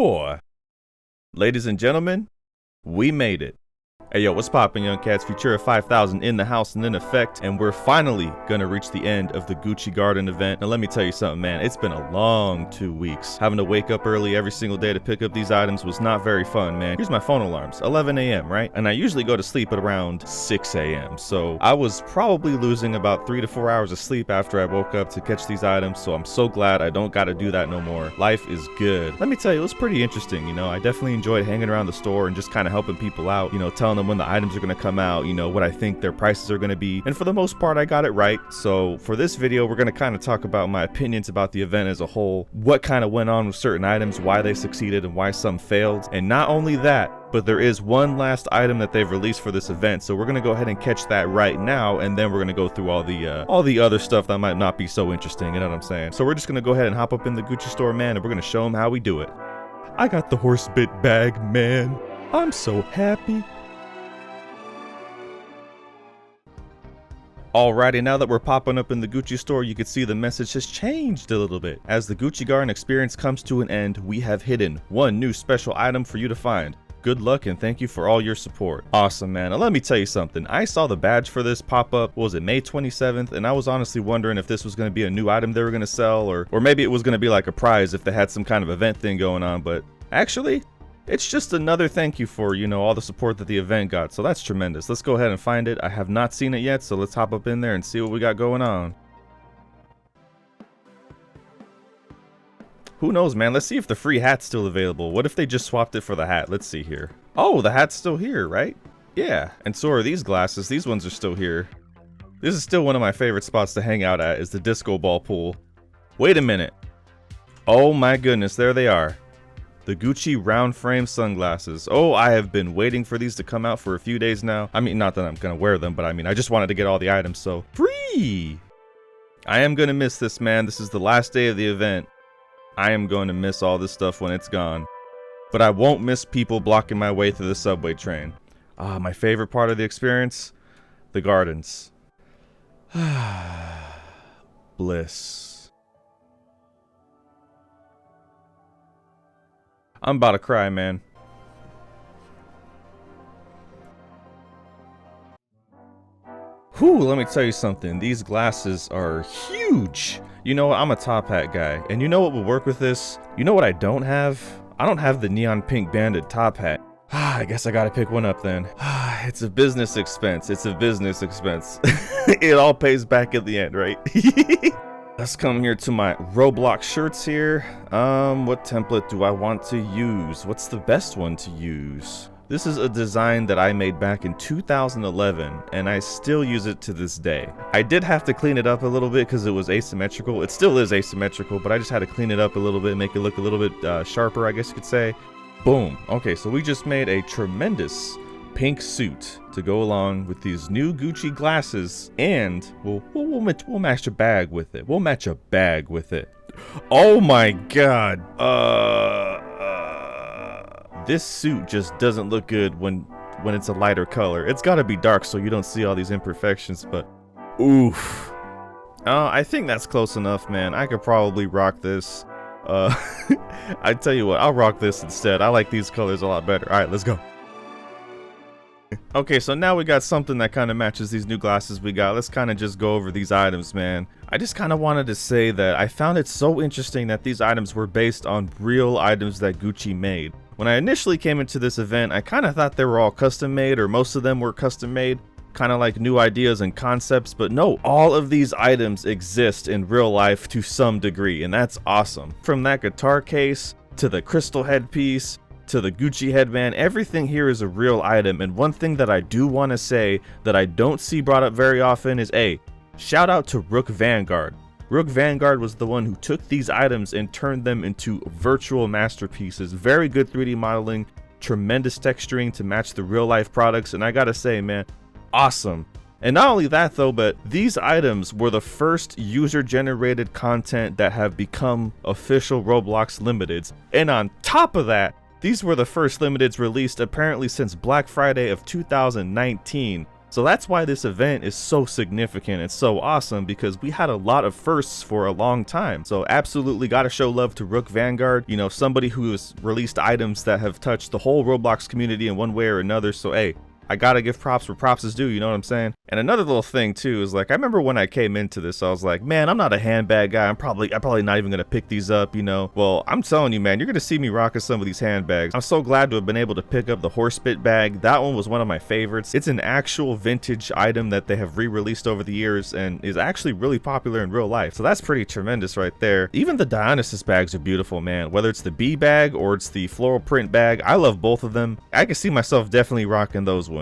boy. Ladies and gentlemen, we made it. Hey yo, what's poppin', young cats? Futura 5000 in the house and in effect, and we're finally gonna reach the end of the Gucci Garden event. Now let me tell you something, man, it's been a long 2 weeks. Having to wake up early every single day to pick up these items was not very fun, man. Here's my phone alarms, 11 a.m., right? And I usually go to sleep at around 6 a.m. So I was probably losing about 3 to 4 hours of sleep after I woke up to catch these items, so I'm so glad I don't gotta do that no more. Life is good. Let me tell you, it was pretty interesting, you know. I definitely enjoyed hanging around the store and just kind of helping people out, you know, telling them when the items are going to come out, you know, what I think their prices are going to be, and for the most part I got it right. So for this video we're going to kind of talk about my opinions about the event as a whole, what kind of went on with certain items, why they succeeded and why some failed, and not only that, but there is one last item that they've released for this event, so we're going to go ahead and catch that right now, and then we're going to go through all the other stuff that might not be so interesting, you know what I'm saying? So we're just going to go ahead and hop up in the Gucci store, man, and we're going to show them how we do it. I got the horse bit bag, man. I'm so happy. Alrighty, now that we're popping up in the Gucci store, you can see the message has changed a little bit. As the Gucci Garden experience comes to an end, we have hidden one new special item for you to find. Good luck and thank you for all your support. Awesome, man. Now let me tell you something. I saw the badge for this pop up, what was it, May 27th? And I was honestly wondering if this was going to be a new item they were going to sell, or maybe it was going to be like a prize if they had some kind of event thing going on. But actually, it's just another thank you for, you know, all the support that the event got. So that's tremendous. Let's go ahead and find it. I have not seen it yet, so let's hop up in there and see what we got going on. Who knows, man? Let's see if the free hat's still available. What if they just swapped it for the hat? Let's see here. Oh, the hat's still here, right? Yeah, and so are these glasses. These ones are still here. This is still one of my favorite spots to hang out at, is the disco ball pool. Wait a minute. Oh my goodness, there they are. The Gucci round frame sunglasses. Oh, I have been waiting for these to come out for a few days now. I mean, not that I'm gonna wear them, but I mean, I just wanted to get all the items, so free! I am gonna miss this, man. This is the last day of the event. I am going to miss all this stuff when it's gone. But I won't miss people blocking my way through the subway train. Ah, my favorite part of the experience? The gardens. Bliss. I'm about to cry, man. Whew, let me tell you something. These glasses are huge. You know what? I'm a top hat guy. And you know what would work with this? You know what I don't have? I don't have the neon pink banded top hat. I guess I gotta pick one up then. It's a business expense. It's a business expense. It all pays back at the end, right? Let's come here to my Roblox shirts here. What template do I want to use? What's the best one to use? This is a design that I made back in 2011, and I still use it to this day. I did have to clean it up a little bit because it was asymmetrical. It still is asymmetrical, but I just had to clean it up a little bit, make it look a little bit sharper, I guess you could say. Boom. Okay, so we just made a tremendous pink suit to go along with these new Gucci glasses, and we'll match a bag with it. We'll match a bag with it. Oh my god. This suit just doesn't look good when it's a lighter color. It's got to be dark so you don't see all these imperfections, but oof. I think that's close enough, man. I could probably rock this. I tell you what, I'll rock this instead. I like these colors a lot better. All right, let's go. Okay, so now we got something that kind of matches these new glasses we got. Let's kind of just go over these items, man. I just kind of wanted to say that I found it so interesting that these items were based on real items that Gucci made. When I initially came into this event, I kind of thought they were all custom made, or most of them were custom made, kind of like new ideas and concepts, but no, all of these items exist in real life to some degree, and that's awesome. From that guitar case, to the crystal headpiece, to the Gucci headband, everything here is a real item. And one thing that I do want to say that I don't see brought up very often is, shout out to Rook Vanguard. Rook Vanguard was the one who took these items and turned them into virtual masterpieces. Very good 3D modeling, tremendous texturing to match the real life products, and I gotta say, man, awesome. And not only that though, but these items were the first user-generated content that have become official Roblox limiteds. And on top of that, these were the first limiteds released apparently since Black Friday of 2019. So that's why this event is so significant. It's so awesome because we had a lot of firsts for a long time. So absolutely gotta show love to Rook Vanguard, you know, somebody who has released items that have touched the whole Roblox community in one way or another. So hey, I gotta give props where props is due, you know what I'm saying? And another little thing too is like, I remember when I came into this, I was like, man, I'm not a handbag guy. I'm probably not even gonna pick these up, you know? Well, I'm telling you, man, you're gonna see me rocking some of these handbags. I'm so glad to have been able to pick up the horse bit bag. That one was one of my favorites. It's an actual vintage item that they have re-released over the years and is actually really popular in real life. So that's pretty tremendous right there. Even the Dionysus bags are beautiful, man. Whether it's the bee bag or it's the floral print bag, I love both of them. I can see myself definitely rocking those ones.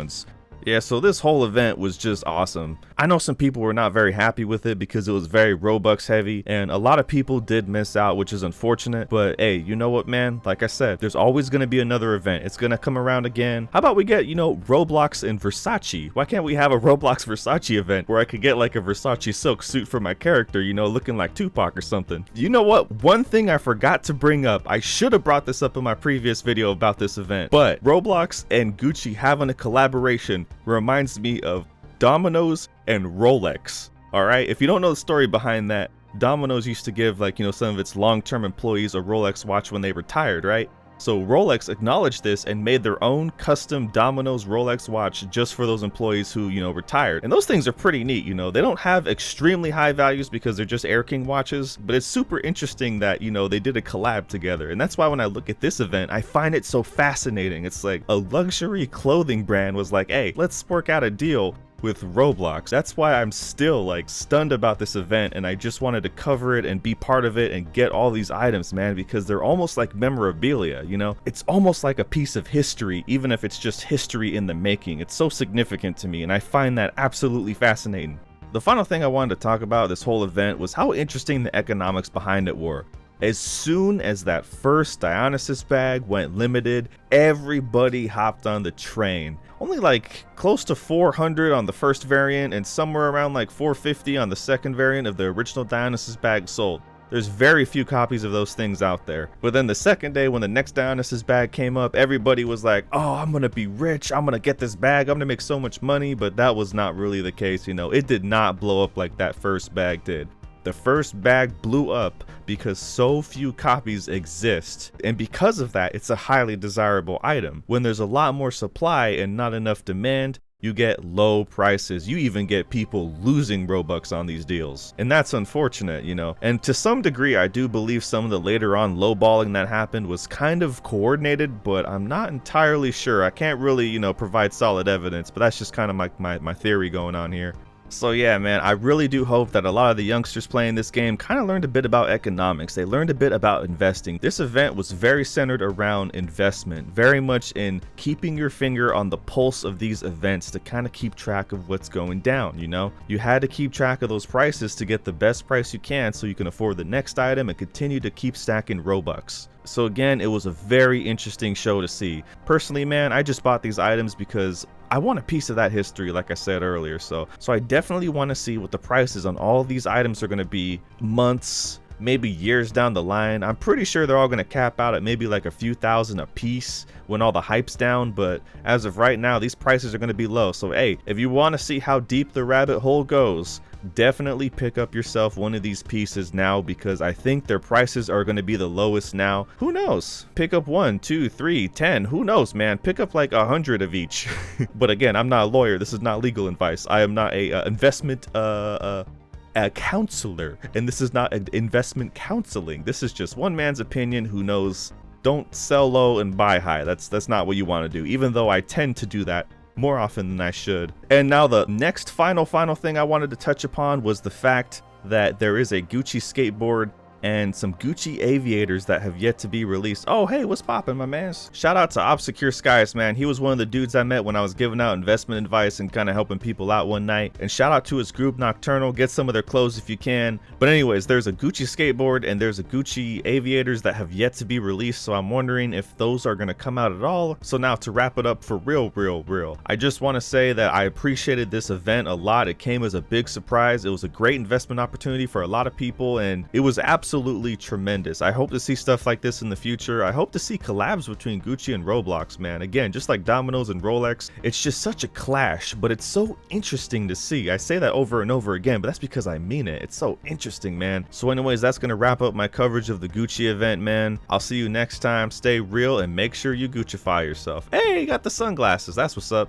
Yeah, so this whole event was just awesome. I know some people were not very happy with it because it was very Robux heavy, and a lot of people did miss out, which is unfortunate. But hey, you know what, man? Like I said, there's always going to be another event. It's going to come around again. How about we get, you know, Roblox and Versace? Why can't we have a Roblox Versace event where I could get like a Versace silk suit for my character, you know, looking like Tupac or something? You know what? One thing I forgot to bring up, I should have brought this up in my previous video about this event, but Roblox and Gucci having a collaboration reminds me of Domino's and Rolex. All right, if you don't know the story behind that, Domino's used to give, like, you know, some of its long-term employees a Rolex watch when they retired, right? So Rolex acknowledged this and made their own custom Domino's Rolex watch just for those employees who, you know, retired. And those things are pretty neat, you know. They don't have extremely high values because they're just Air King watches, but it's super interesting that, you know, they did a collab together. And that's why when I look at this event, I find it so fascinating. It's like a luxury clothing brand was like, hey, let's work out a deal with Roblox. That's why I'm still like stunned about this event, and I just wanted to cover it and be part of it and get all these items, man, because they're almost like memorabilia, you know? It's almost like a piece of history, even if it's just history in the making. It's so significant to me, and I find that absolutely fascinating. The final thing I wanted to talk about this whole event was how interesting the economics behind it were. As soon as that first Dionysus bag went limited, everybody hopped on the train. Only like close to 400 on the first variant and somewhere around like 450 on the second variant of the original Dionysus bag sold. There's very few copies of those things out there. But then the second day when the next Dionysus bag came up, everybody was like, oh, I'm gonna be rich, I'm gonna get this bag, I'm gonna make so much money. But that was not really the case, you know. It did not blow up like that first bag did. The first bag blew up because so few copies exist, and because of that, it's a highly desirable item. When there's a lot more supply and not enough demand, you get low prices. You even get people losing Robux on these deals, and that's unfortunate, you know. And to some degree, I do believe some of the later on lowballing that happened was kind of coordinated, but I'm not entirely sure. I can't really, you know, provide solid evidence, but that's just kind of my theory going on here. So yeah, man, I really do hope that a lot of the youngsters playing this game kind of learned a bit about economics. They learned a bit about investing. This event was very centered around investment, very much in keeping your finger on the pulse of these events to kind of keep track of what's going down, you know? You had to keep track of those prices to get the best price you can so you can afford the next item and continue to keep stacking Robux. So again, it was a very interesting show to see. Personally, man, I just bought these items because I want a piece of that history, like I said earlier. So I definitely want to see what the prices on all of these items are going to be months, maybe years down the line. I'm pretty sure they're all going to cap out at maybe like a few thousand a piece when all the hype's down, but as of right now, these prices are going to be low. So hey, if you want to see how deep the rabbit hole goes, definitely pick up yourself one of these pieces now, because I think their prices are going to be the lowest now. Who knows? Pick up 1, 2, 3, 10. Who knows, man? Pick up like 100 of each. But again, I'm not a lawyer. This is not legal advice. I am not a investment a counselor, and this is not investment counseling. This is just one man's opinion. Who knows? Don't sell low and buy high. That's not what you want to do, even though I tend to do that more often than I should. And now the next final thing I wanted to touch upon was the fact that there is a Gucci skateboard and some Gucci aviators that have yet to be released. Oh, hey, what's poppin', my mans? Shout out to Obscure Skies, man. He was one of the dudes I met when I was giving out investment advice and kind of helping people out one night. And shout out to his group Nocturnal. Get some of their clothes if you can. But anyways, there's a Gucci skateboard and there's a Gucci aviators that have yet to be released, so I'm wondering if those are gonna come out at all. So now to wrap it up for real, I just want to say that I appreciated this event a lot. It came as a big surprise. It was a great investment opportunity for a lot of people, and it was absolutely absolutely tremendous. I hope to see stuff like this in the future. I hope to see collabs between Gucci and Roblox, man. Again, just like Domino's and Rolex, it's just such a clash, but it's so interesting to see. I say that over and over again, but that's because I mean it. It's so interesting, man. So anyways, that's gonna wrap up my coverage of the Gucci event, man. I'll see you next time. Stay real and make sure you Gucci-fy yourself. Hey, you got the sunglasses. That's what's up.